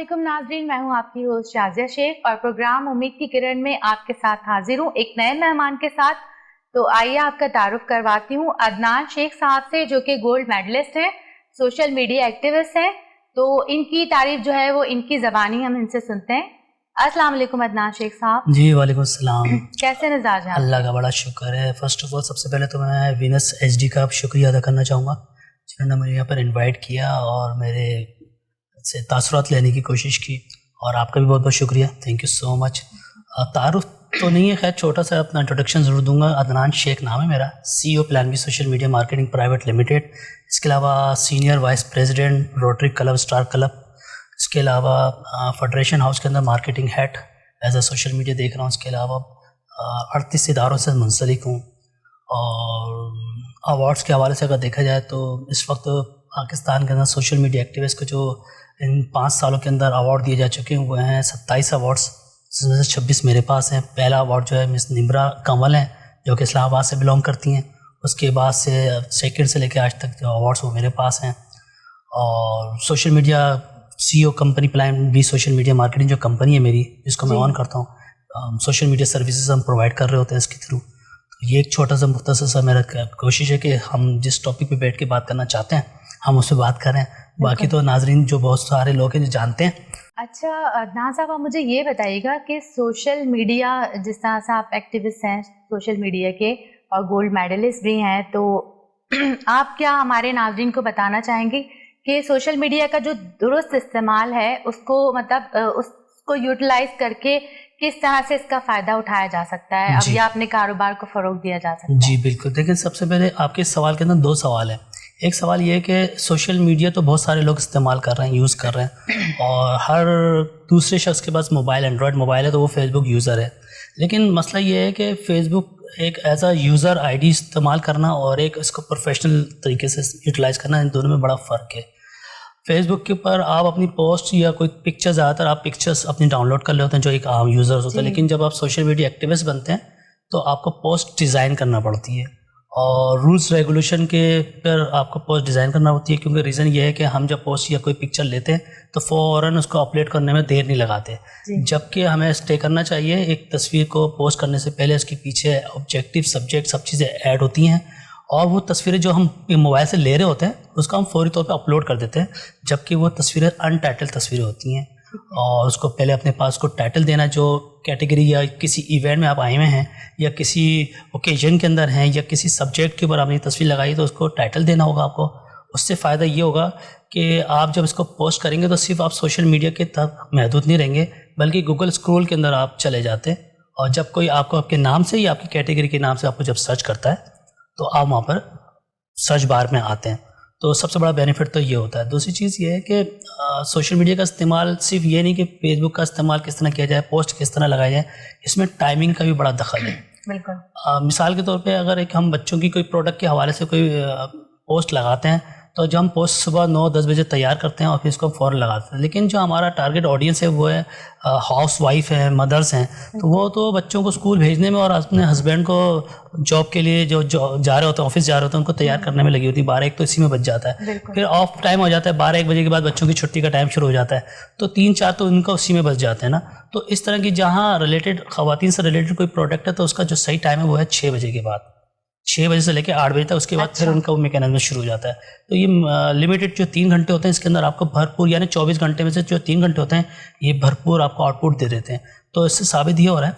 अस्सलामुअलैकुम नाज़रीन, मैं हूं आपकी होस्ट शाज़िया शेख और प्रोग्राम उम्मीद की किरण में आपके साथ हाजिर हूं एक नए मेहमान के साथ। तो आइए आपका तारुफ करवाती हूं अदनान शेख साहब से, जो कि गोल्ड मेडलिस्ट हैं, सोशल मीडिया एक्टिविस्ट हैं। तो इनकी तारीफ जो है वो इनकी ज़बानी हम इनसे सुनते हैं। अस्सलाम वालेकुम अदनान शेख साहब। जी वालेकुम सलाम। कैसे मिजाज हैं? अल्लाह का बड़ा शुक्र है। फर्स्ट ऑफ ऑल सबसे पहले तो मैं वीनस एचडी का शुक्रिया अदा करना चाहूँगा जिन्होंने मुझे यहाँ पर इनवाइट किया और मेरे से तासुरात लेने की कोशिश की, और आपका भी बहुत बहुत शुक्रिया, थैंक यू सो मच। तारुफ तो नहीं है, खैर छोटा सा अपना इंट्रोडक्शन ज़रूर दूंगा। अदनान शेख नाम है मेरा, CEO plan B social media marketing private limited. इसके अलावा senior vice president Rotary Club Star Club. इसके अलावा फेडरेशन हाउस के अंदर marketing head as a social media देख रहा हूँ। इसके अलावा 38 इदारों से मुंसलिक हूँ। और अवार्ड्स के हवाले से अगर देखा जाए तो इस वक्त पाकिस्तान के अंदर सोशल मीडिया एक्टिविस्ट को जो इन 5 सालों के अंदर अवार्ड दिए जा चुके हैं वो हैं 27 अवार्ड्स, जिसमें से 26 मेरे पास हैं। पहला अवार्ड जो है मिस निम्रा कंवल हैं, जो कि इस्लामाबाद से बिलोंग करती हैं। उसके बाद से सेकंड से लेकर आज तक जो अवार्ड्स वो मेरे पास हैं। और social media CEO company plan B social media marketing जो कंपनी है मेरी, जिसको मैं ऑन करता हूँ, सोशल मीडिया सर्विसेज हम प्रोवाइड कर रहे होते हैं इसके थ्रू। तो ये एक छोटा सा मुख्तसर सा मेरा कोशिश है कि हम जिस टॉपिक पे बैठ के बात करना चाहते हैं हम उस पर बात करें। बाकी तो नाजरीन जो बहुत सारे लोग हैं जो जानते हैं। अच्छा अदनान साहब, आप मुझे ये बताइएगा कि सोशल मीडिया, जिस तरह से आप एक्टिविस्ट हैं सोशल मीडिया के और गोल्ड मेडलिस्ट भी हैं, तो आप क्या हमारे नाजरीन को बताना चाहेंगे कि सोशल मीडिया का जो दुरुस्त इस्तेमाल है उसको उसको यूटिलाइज करके किस तरह से इसका फ़ायदा उठाया जा सकता है अब या अपने कारोबार को फ़रोग दिया जा सकता है? जी बिल्कुल। देखिए, सबसे पहले आपके सवाल के अंदर 2 सवाल हैं। एक सवाल ये है कि सोशल मीडिया तो बहुत सारे लोग इस्तेमाल कर रहे हैं, यूज़ कर रहे हैं, और हर दूसरे शख्स के पास मोबाइल, एंड्रॉयड मोबाइल है तो वो फेसबुक यूज़र है। लेकिन मसला ये है कि फेसबुक एक एज अ यूज़र ID इस्तेमाल करना और एक इसको प्रोफेशनल तरीके से यूटिलाइज़ करना, इन दोनों में बड़ा फ़र्क है। फेसबुक के ऊपर आप अपनी पोस्ट या कोई पिक्चर, ज़्यादातर आप पिक्चर्स अपनी डाउनलोड कर लेते हैं जो एक आम यूज़र्स होते हैं। लेकिन जब आप सोशल मीडिया एक्टिविस्ट बनते हैं तो आपको पोस्ट डिज़ाइन करना पड़ती है और रूल्स रेगुलेशन के पर आपको पोस्ट डिज़ाइन करना होती है, क्योंकि रीज़न ये है कि हम जब पोस्ट या कोई पिक्चर लेते हैं तो फ़ौरन उसको अपलोड करने में देर नहीं लगाते, जबकि हमें स्टे करना चाहिए। एक तस्वीर को पोस्ट करने से पहले उसके पीछे ऑब्जेक्टिव, सब्जेक्ट, सब चीज़ें ऐड होती हैं, और वो तस्वीरें जो हम मोबाइल से ले रहे होते हैं उसको हम फौरी तौर पे अपलोड कर देते हैं, जबकि वो तस्वीरें अनटाइटल तस्वीरें होती हैं। और उसको पहले अपने पास को टाइटल देना, जो कैटेगरी या किसी इवेंट में आप आए हुए हैं या किसी ओकेजन के अंदर हैं या किसी सब्जेक्ट के ऊपर आपने तस्वीर लगाई तो उसको टाइटल देना होगा आपको। उससे फ़ायदा ये होगा कि आप जब इसको पोस्ट करेंगे तो सिर्फ आप सोशल मीडिया के तक महदूद नहीं रहेंगे, बल्कि गूगल स्क्रॉल के अंदर आप चले जाते हैं, और जब कोई आपको आपके नाम से या आपकी कैटेगरी के नाम से आपको जब सर्च करता है तो आप वहाँ पर सर्च बार में आते हैं। तो सबसे बड़ा बेनिफिट तो ये होता है। दूसरी चीज़ ये है कि सोशल मीडिया का इस्तेमाल सिर्फ ये नहीं कि फेसबुक का इस्तेमाल किस तरह किया जाए, पोस्ट किस तरह लगाया जाए, इसमें टाइमिंग का भी बड़ा दखल है। बिल्कुल। मिसाल के तौर पे अगर एक हम बच्चों की कोई प्रोडक्ट के हवाले से कोई पोस्ट लगाते हैं तो जब हम पोस्ट सुबह 9-10 बजे तैयार करते हैं और फिर इसको फ़ौरन लगाते हैं, लेकिन जो हमारा टारगेट ऑडियंस है वो है हाउस वाइफ है, मदर्स हैं, तो वो तो बच्चों को स्कूल भेजने में और अपने हस्बैंड को जॉब के लिए जो जा रहे होते हैं, ऑफिस जा रहे होते हैं, उनको तैयार करने में लगी होती है। 12-1 तो इसी में बच जाता है, फिर ऑफ टाइम हो जाता है, 12-1 बजे के बाद बच्चों की छुट्टी का टाइम शुरू हो जाता है, तो 3-4 तो उनका उसी में बच जाते हैं ना। तो इस तरह की जहाँ रिलेटेड ख़वातीन से रिलेटेड कोई प्रोडक्ट है तो उसका जो सही टाइम है वो है 6 बजे के बाद, 6 बजे से लेकर 8 बजे तक। उसके बाद फिर उनका वो मैकेनिज्म शुरू हो जाता है। तो ये लिमिटेड जो 3 घंटे होते हैं इसके अंदर आपको भरपूर, यानी 24 घंटे में से जो 3 घंटे होते हैं ये भरपूर आपको आउटपुट दे देते हैं। तो इससे साबित ये हो रहा है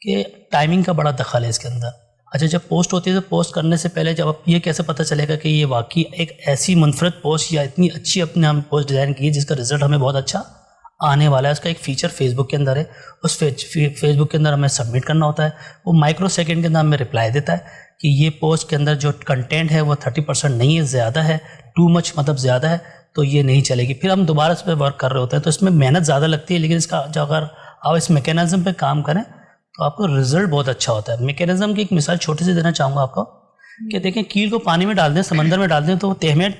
कि टाइमिंग का बड़ा दखल है इसके अंदर। अच्छा, जब पोस्ट होती है तो पोस्ट करने से पहले जब आप ये कैसे पता चलेगा कि ये वाकई एक ऐसी मुनफरद पोस्ट या इतनी अच्छी अपने हम पोस्ट डिज़ाइन की है जिसका रिजल्ट हमें बहुत अच्छा आने वाला है। उसका एक फ़ीचर फेसबुक के अंदर है, उस फेसबुक के अंदर हमें सबमिट करना होता है, वो माइक्रो सेकेंड के अंदर हमें रिप्लाई देता है कि ये पोस्ट के अंदर जो कंटेंट है वो 30% नहीं है, ज़्यादा है, टू मच मतलब ज़्यादा है, तो ये नहीं चलेगी। फिर हम दोबारा इस पर वर्क कर रहे होते हैं, तो इसमें मेहनत ज़्यादा लगती है, लेकिन इसका जो अगर आप इस मैकेनिज्म पे काम करें तो आपको रिजल्ट बहुत अच्छा होता है। मैकेनिज्म की एक मिसाल छोटी सी देना चाहूँगा आपको कि देखें, कील को पानी में डाल दें, समंदर में डाल दें तो वो तह में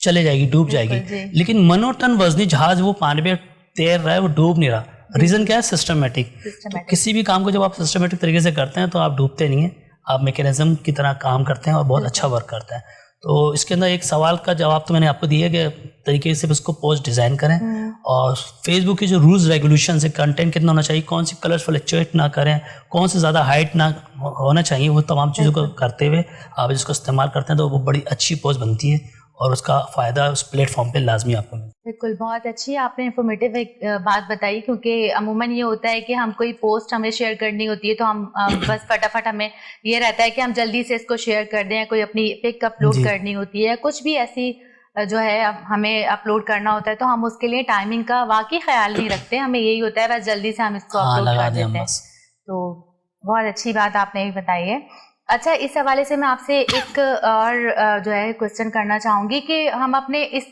चले जाएगी, डूब जाएगी, लेकिन मनोटन वजनी जहाज वो पानी में तैर रहा है, वो डूब नहीं रहा। रीज़न क्या है? सिस्टमेटिक। तो किसी भी काम को जब आप सिस्टमेटिक तरीके से करते हैं तो आप डूबते नहीं हैं, आप मैकेनिज्म की तरह काम करते हैं और बहुत अच्छा वर्क करता है। तो इसके अंदर एक सवाल का जवाब तो मैंने आपको दिया कि तरीके से उसको पोस्ट डिज़ाइन करें, और फेसबुक के जो रूल्स रेगुलेशन है, कंटेंट कितना होना चाहिए, कौन सी कलर्स फ्लक्चुएट ना करें, कौन से ज़्यादा हाइट ना होना चाहिए, वो तमाम चीज़ों को करते हुए आप इसको इस्तेमाल करते हैं तो वो बड़ी अच्छी पोस्ट बनती है और उसका फ़ायदा उस प्लेटफॉर्म पे लाजमी आपको मिलता है। बिल्कुल, बहुत अच्छी आपने इन्फॉर्मेटिव एक बात बताई, क्योंकि अमूमन ये होता है कि हम कोई पोस्ट हमें शेयर करनी होती है तो हम बस फटाफट हमें ये रहता है कि हम जल्दी से इसको शेयर कर दें, कोई अपनी पिक अपलोड करनी होती है, कुछ भी ऐसी जो है हमें अपलोड करना होता है तो हम उसके लिए टाइमिंग का वाकई ख्याल नहीं रखते, हमें यही होता है बस जल्दी से हम इसको अपलोड कर देते हैं। तो बहुत अच्छी बात आपने भी बताई है। अच्छा, इस हवाले से मैं आपसे एक और जो है क्वेश्चन करना चाहूँगी कि हम अपने इस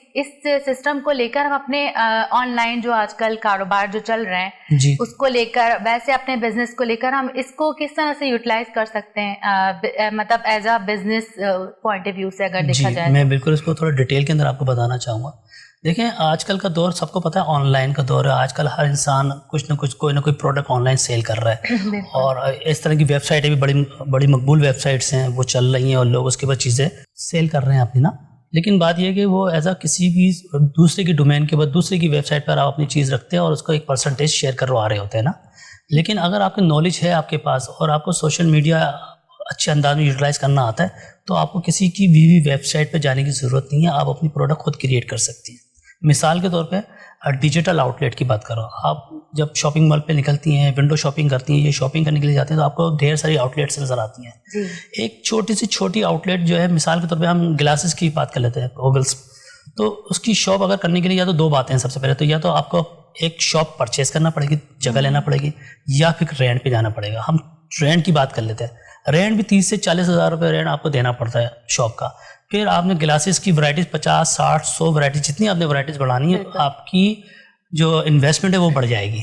सिस्टम को लेकर हम अपने ऑनलाइन जो आजकल कारोबार जो चल रहे हैं उसको लेकर, वैसे अपने बिजनेस को लेकर हम इसको किस तरह से यूटिलाइज कर सकते हैं, मतलब as a business point of view से अगर देखा जाए? मैं बिल्कुल इसको थोड़ा डिटेल के अंदर आपको बताना चाहूँगा। देखें, आजकल का दौर सबको पता है ऑनलाइन का दौर है। आजकल हर इंसान कुछ ना कुछ कोई ना कोई प्रोडक्ट ऑनलाइन सेल कर रहा है और इस तरह की वेबसाइटें भी बड़ी मकबूल वेबसाइट्स हैं, वो चल रही हैं और लोग उसके बाद चीज़ें सेल कर रहे हैं अपनी ना। लेकिन बात यह है कि वो एज आ किसी भी दूसरे की डोमेन के बाद दूसरे की वेबसाइट पर आप अपनी चीज़ रखते हैं और उसको एक परसेंटेज शेयर करवा रहे होते हैं ना। लेकिन अगर आपकी नॉलेज है आपके पास और आपको सोशल मीडिया अच्छे अंदाज में यूटिलाइज़ करना आता है तो आपको किसी की भी वेबसाइट पर जाने की ज़रूरत नहीं है, आप अपनी प्रोडक्ट खुद क्रिएट कर सकती हैं। मिसाल के तौर पे डिजिटल आउटलेट की बात करो, आप जब शॉपिंग मॉल पे निकलती हैं, विंडो शॉपिंग करती हैं, ये शॉपिंग करने के लिए जाते हैं तो आपको ढेर सारी आउटलेट्स नज़र आती हैं। एक छोटी आउटलेट जो है, मिसाल के तौर पे हम ग्लासेस की बात कर लेते हैं, गॉगल्स, तो उसकी शॉप अगर करने के लिए या तो दो बातें हैं। सबसे पहले तो या तो आपको एक शॉप परचेज करना पड़ेगी, जगह लेना पड़ेगी, या फिर रेंट पे जाना पड़ेगा। हम रेंट की बात कर लेते हैं। रेंट भी 30 से 40 हज़ार रुपये रेंट आपको देना पड़ता है शॉप का। फिर आपने ग्लासेस की वैराइटीज़ 50, 60, 100 वैराइटीज़, जितनी आपने वैराइटीज़ बढ़ानी है आपकी जो इन्वेस्टमेंट है वो बढ़ जाएगी,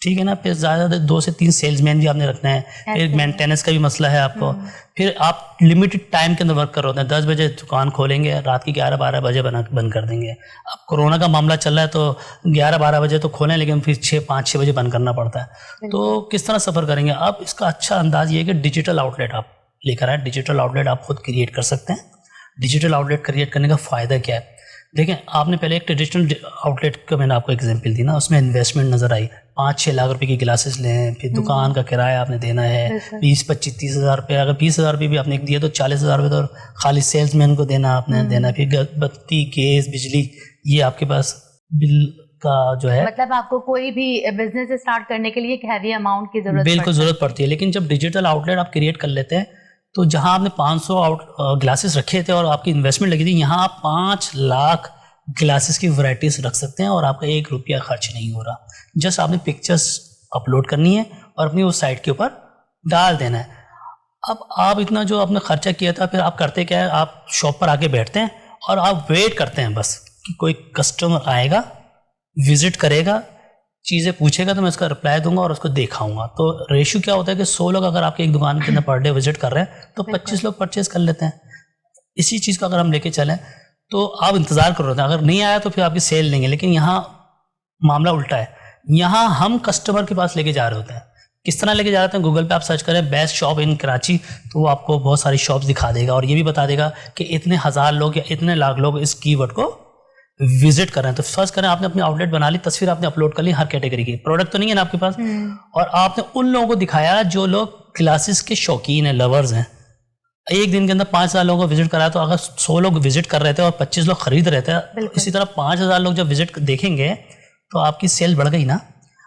ठीक है ना। फिर ज़्यादा 2 से 3 सेल्समैन भी आपने रखना है, फिर मेंटेनेंस का भी मसला है आपको। फिर आप लिमिटेड टाइम के अंदर वर्क कर रहे होते हैं, 10 बजे दुकान खोलेंगे, रात की 11-12 बजे बंद कर देंगे। अब कोरोना का मामला चल रहा है तो 11-12 बजे तो खोलें, लेकिन फिर 5-6 बजे बंद करना पड़ता है। तो किस तरह सफ़र करेंगे? अब इसका अच्छा अंदाज़ ये है कि डिजिटल आउटलेट आप लेकर आए। डिजिटल आउटलेट आप खुद क्रिएट कर सकते हैं। डिजिटल आउटलेट क्रिएट करने का फ़ायदा क्या है? देखें, आपने पहले एक ट्रेडिशनल आउटलेट का मैंने आपको एग्जांपल दी ना, उसमें इन्वेस्टमेंट नज़र आई। 5-6 लाख रुपए की ग्लासेस लें, फिर दुकान का किराया आपने देना है 20-25-30 हज़ार रुपये। अगर 20 हज़ार रुपये भी आपने दिया तो 40 हज़ार रुपये तो खाली सेल्समैन को देना आपने देना। फिर बत्ती, गैस, बिजली, ये आपके पास बिल का जो है, मतलब आपको कोई भी बिजनेस स्टार्ट करने के लिए एक हैवी अमाउंट की ज़रूरत पड़ती है। लेकिन जब डिजिटल आउटलेट आप क्रिएट कर लेते हैं तो जहां आपने 500 ग्लासेस रखे थे और आपकी इन्वेस्टमेंट लगी थी, यहाँ आप 5 लाख ग्लासेस की वैराइटीज रख सकते हैं और आपका 1 रुपया खर्च नहीं हो रहा। जस्ट आपने पिक्चर्स अपलोड करनी है और अपनी उस साइट के ऊपर डाल देना है। अब आप इतना जो आपने खर्चा किया था, फिर आप करते क्या है, आप शॉप पर आके बैठते हैं और आप वेट करते हैं बस कि कोई कस्टमर आएगा, विजिट करेगा, चीज़ें पूछेगा तो मैं उसका रिप्लाई दूंगा और उसको दिखाऊंगा। तो रेशियो क्या होता है कि 100 लोग अगर आपके एक दुकान के अंदर पर डे विजिट कर रहे हैं तो 25 लोग परचेज कर लेते हैं। इसी चीज़ को अगर हम लेके चलें तो आप इंतज़ार कर रहे होते हैं, अगर नहीं आया तो फिर आपकी सेल नहीं है। लेकिन यहाँ मामला उल्टा है, यहाँ हम कस्टमर के पास लेके जा रहे होते हैं। किस तरह लेके जा रहे हैं? गूगल पे आप सर्च करें बेस्ट शॉप इन कराची, तो वो आपको बहुत सारी शॉप्स दिखा देगा और ये भी बता देगा कि इतने हज़ार लोग या इतने लाख लोग इस कीवर्ड को विजिट कर रहे हैं। तो सर्च करें, आपने अपनी आउटलेट बना ली, तस्वीर आपने अपलोड कर ली, हर कैटेगरी की प्रोडक्ट तो नहीं है ना आपके पास, और आपने उन लोगों को दिखाया जो लोग ग्लासेस के शौकीन हैं, लवर्स हैं। एक दिन के अंदर 5,000 लोगों को विजिट कराया, तो अगर 100 लोग विजिट कर रहे थे और 25 लोग खरीद रहे थे, इसी तरह 5,000 लोग जब विजिट देखेंगे तो आपकी सेल बढ़ गई ना।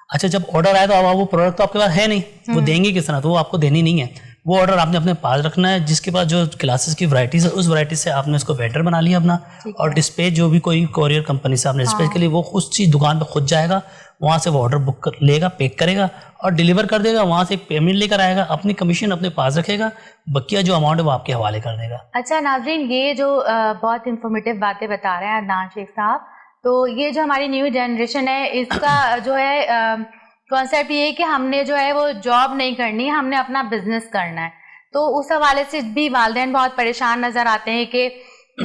अच्छा, जब ऑर्डर आया तो अब वो प्रोडक्ट तो आपके पास है नहीं, वो देंगे किस तरह? तो वो आपको देनी नहीं है, वो ऑर्डर आपने अपने पास रखना है। जिसके पास जो ग्लासेस की वैराइटीज है, उस वैराइटी से आपने उसको वेंडर बना लिया अपना, और डिस्पैच जो भी कोई कोरियर कंपनी से आपने डिस्पैच के लिए, वो उस चीज़ दुकान पर खुद जाएगा, वहाँ से वो ऑर्डर बुक कर लेगा, पैक करेगा और डिलीवर कर देगा। वहाँ से एक पेमेंट लेकर आएगा, अपनी कमीशन अपने पास रखेगा, बकिया जो अमाउंट है वो आपके हवाले कर देगा। अच्छा नाज़रीन, ये जो बहुत इंफॉर्मेटिव बातें बता रहे हैं अदनान शेख साहब, तो ये जो हमारी न्यू जनरेशन है, इसका जो है कॉन्सेप्ट ये है कि हमने जो है वो जॉब नहीं करनी, हमने अपना बिजनेस करना है। तो उस हवाले से भी वालिदैन बहुत परेशान नजर आते हैं कि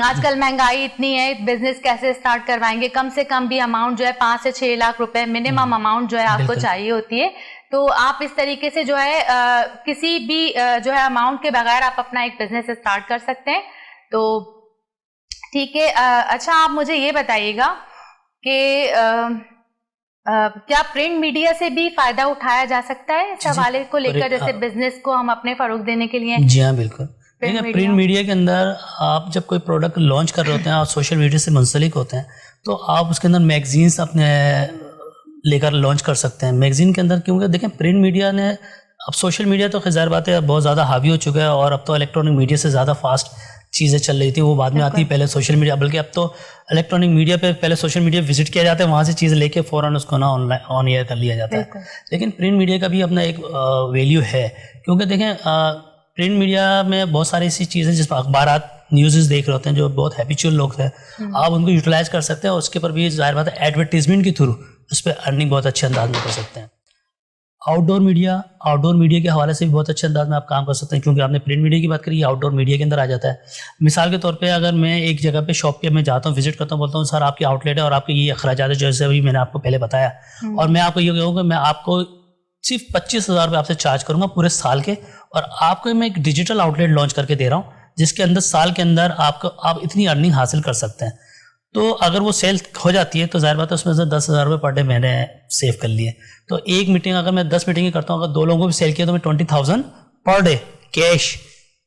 आजकल महंगाई इतनी है, बिजनेस कैसे स्टार्ट करवाएंगे? कम से कम भी अमाउंट जो है 5 से 6 लाख रुपए मिनिमम अमाउंट जो है आपको चाहिए होती है। तो आप इस तरीके से जो है किसी भी जो है अमाउंट के बगैर आप अपना एक बिजनेस स्टार्ट कर सकते हैं। तो ठीक है। अच्छा, आप मुझे ये बताइएगा कि क्या प्रिंट मीडिया से भी फायदा उठाया जा सकता है इस हवाले को लेकर, जैसे बिजनेस को हम अपने फरोग देने के लिए? जी हाँ, बिल्कुल। देखिए, प्रिंट मीडिया के अंदर आप जब कोई प्रोडक्ट लॉन्च कर रहे होते हैं, आप सोशल मीडिया से मुंसलिक होते हैं, तो आप उसके अंदर मैगजीन्स अपने लेकर लॉन्च कर सकते हैं। मैगजीन के अंदर, क्योंकि देखें प्रिंट मीडिया ने, अब सोशल मीडिया तो खैर बात है बहुत ज़्यादा हावी हो चुका है, और अब तो इलेक्ट्रॉनिक मीडिया से ज़्यादा फास्ट चीज़ें चल रही थी, वो बाद में आती है, पहले सोशल मीडिया, बल्कि अब तो इलेक्ट्रॉनिक मीडिया पे पहले सोशल मीडिया विजिट किया जाता है, वहाँ से चीज़ लेके फ़ौरन उसको ना ऑनलाइन ऑन एयर कर लिया जाता है। लेकिन प्रिंट मीडिया का भी अपना एक वैल्यू है, क्योंकि देखें प्रिंट मीडिया में बहुत सारी ऐसी चीज़ें जिस पर अखबारात न्यूज़ देख रहे होते हैं, जो बहुत हैबिचुअल लोग हैं, आप उनको यूटिलाइज कर सकते हैं, और उसके ऊपर भी जाहिर बात है एडवर्टीजमेंट के थ्रू उस पर अर्निंग बहुत अच्छे अंदाज में कर सकते हैं। आउटडोर मीडिया के हवाले से भी बहुत अच्छे अंदाज में आप काम कर सकते हैं, क्योंकि आपने प्रिंट मीडिया की बात करी, आउटडोर मीडिया के अंदर आ जाता है। मिसाल के तौर पे अगर मैं एक जगह पे शॉप पे मैं जाता हूँ, विजिट करता हूँ, बोलता हूँ सर आपकी आउटलेट है और आपके ये अखराजात है, जैसे अभी मैंने आपको पहले बताया, और मैं आपको ये कहूँगा मैं आपको सिर्फ 25,000 रुपये आपसे चार्ज करूँगा पूरे साल के, और आपको मैं एक डिजिटल आउटलेट लॉन्च करके दे रहा हूँ, जिसके अंदर साल के अंदर आप इतनी अर्निंग हासिल कर सकते हैं। तो अगर वो सेल हो जाती है तो जाहिर बात है उसमें से 10,000 रुपये पर डे मैंने सेव कर लिए। तो एक मीटिंग, अगर मैं 10 मीटिंगें करता हूँ, अगर 2 लोगों को भी सेल किया तो मैं 20,000 पर डे कैश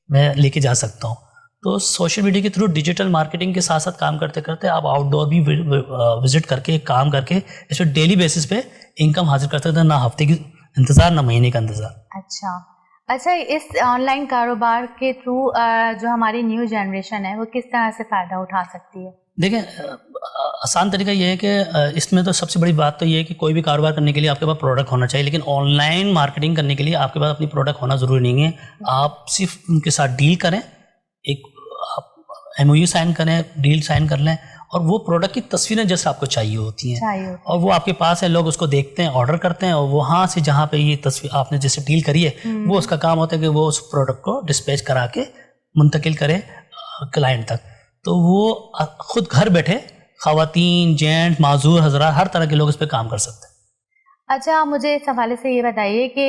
मैं लेके जा सकता हूँ। तो सोशल मीडिया के थ्रू डिजिटल मार्केटिंग के साथ साथ काम करते करते आप आउटडोर भी विजिट करके काम करके इस पर डेली बेसिस पे इनकम हासिल कर सकते हैं, ना हफ्ते की इंतज़ार ना महीने का इंतज़ार। अच्छा, इस ऑनलाइन कारोबार के थ्रू जो हमारी न्यू जनरेशन है वो किस तरह से फ़ायदा उठा सकती है? देखिए, आसान तरीका ये है कि इसमें तो सबसे बड़ी बात तो ये है कि कोई भी कारोबार करने के लिए आपके पास प्रोडक्ट होना चाहिए, लेकिन ऑनलाइन मार्केटिंग करने के लिए आपके पास अपनी प्रोडक्ट होना ज़रूरी नहीं है। आप सिर्फ उनके साथ डील करें, एक MOU साइन करें, डील साइन कर लें, और वो प्रोडक्ट की तस्वीरें जैसे आपको चाहिए होती हैं, और वो आपके पास है, लोग उसको देखते हैं, ऑर्डर करते हैं, और वहाँ से जहाँ पे ये तस्वीर आपने जैसे डील करी है, वो उसका काम होता है कि वो उस प्रोडक्ट को डिस्पैच करा के मुंतकिल करे क्लाइंट तक। तो वो खुद घर बैठे ख़वातीन, जेंट्स, माजूर, हजरात, हर तरह के लोग इस पर काम कर सकते हैं। अच्छा, मुझे इस हवाले से ये बताइए कि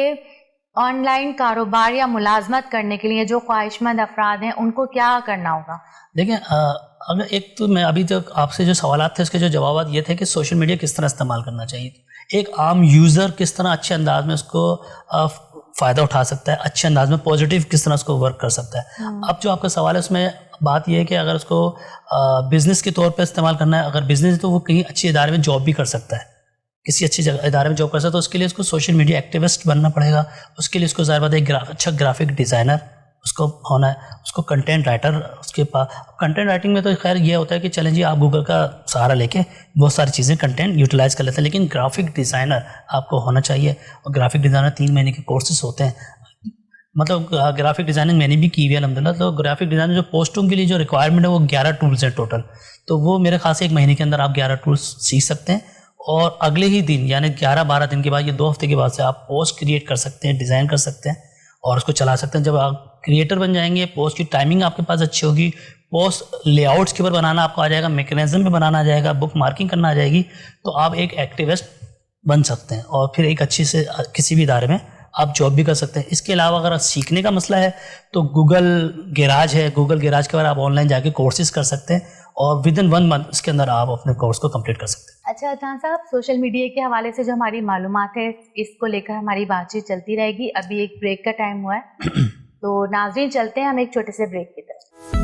ऑनलाइन कारोबार या मुलाजमत करने के लिए जो ख्वाहिशमंद अफराद हैं उनको क्या करना होगा? देखिए, अगर एक तो मैं अभी तक आपसे जो सवालात थे उसके जो जवाब ये थे कि सोशल मीडिया किस तरह इस्तेमाल करना चाहिए, एक आम यूज़र किस तरह अच्छे अंदाज में उसको फ़ायदा उठा सकता है, अच्छे अंदाज में पॉजिटिव किस तरह उसको वर्क कर सकता है। अब जो आपका सवाल है उसमें बात यह है कि अगर उसको बिज़नेस के तौर पर इस्तेमाल करना है, अगर बिज़नेस है तो वो कहीं अच्छे इदारे में जॉब भी कर सकता है, किसी अच्छी जगह इदारे में जॉब कर सकता है, तो उसके लिए उसको सोशल मीडिया एक्टिविस्ट बनना पड़ेगा। उसके लिए उसको ज़ाहिर बात है एक अच्छा ग्राफिक डिज़ाइनर उसको होना है, उसको कंटेंट राइटर, उसके पास कंटेंट राइटिंग में तो खैर ये होता है कि चलें जी आप गूगल का सहारा लेके बहुत सारी चीज़ें कंटेंट यूटिलाइज़ कर लेते हैं, लेकिन ग्राफिक डिज़ाइनर आपको होना चाहिए। और ग्राफिक डिज़ाइनर 3 महीने के कोर्सेज होते हैं, मतलब ग्राफिक डिज़ाइनिंग मैंने भी की हुई है अल्हम्दुलिल्लाह। तो ग्राफिक डिज़ाइनर जो पोस्टों के लिए जो रिक्वायरमेंट है वो 11 टूल्स हैं टोटल, तो वो मेरे ख्याल से 1 महीने के अंदर आप 11 टूल्स सीख सकते हैं, और अगले ही दिन यानी 11-12 दिन के बाद, ये 2 हफ्ते के बाद से आप पोस्ट क्रिएट कर सकते हैं, डिज़ाइन कर सकते हैं और उसको चला सकते हैं। जब आप क्रिएटर बन जाएंगे, पोस्ट की टाइमिंग आपके पास अच्छी होगी, पोस्ट लेआउट्स के ऊपर बनाना आपको आ जाएगा, मैकेनिज्म में बनाना आ जाएगा, बुक मार्किंग करना आ जाएगी, तो आप एक एक्टिविस्ट बन सकते हैं और फिर एक अच्छी से किसी भी इदारे में आप जॉब भी कर सकते हैं। इसके अलावा अगर सीखने का मसला है तो गूगल गैराज है, गूगल गैराज के बाद आप ऑनलाइन जाके कोर्सेज कर सकते हैं और विदिन 1 मंथ इसके अंदर आप अपने कोर्स को कंप्लीट कर सकते हैं। अच्छा अदनान साहब, सोशल मीडिया के हवाले से जो हमारी मालूमात है इसको लेकर हमारी बातचीत चलती रहेगी। अभी एक ब्रेक का टाइम हुआ है तो नाज़रीन चलते हैं हम एक छोटे से ब्रेक की तरफ।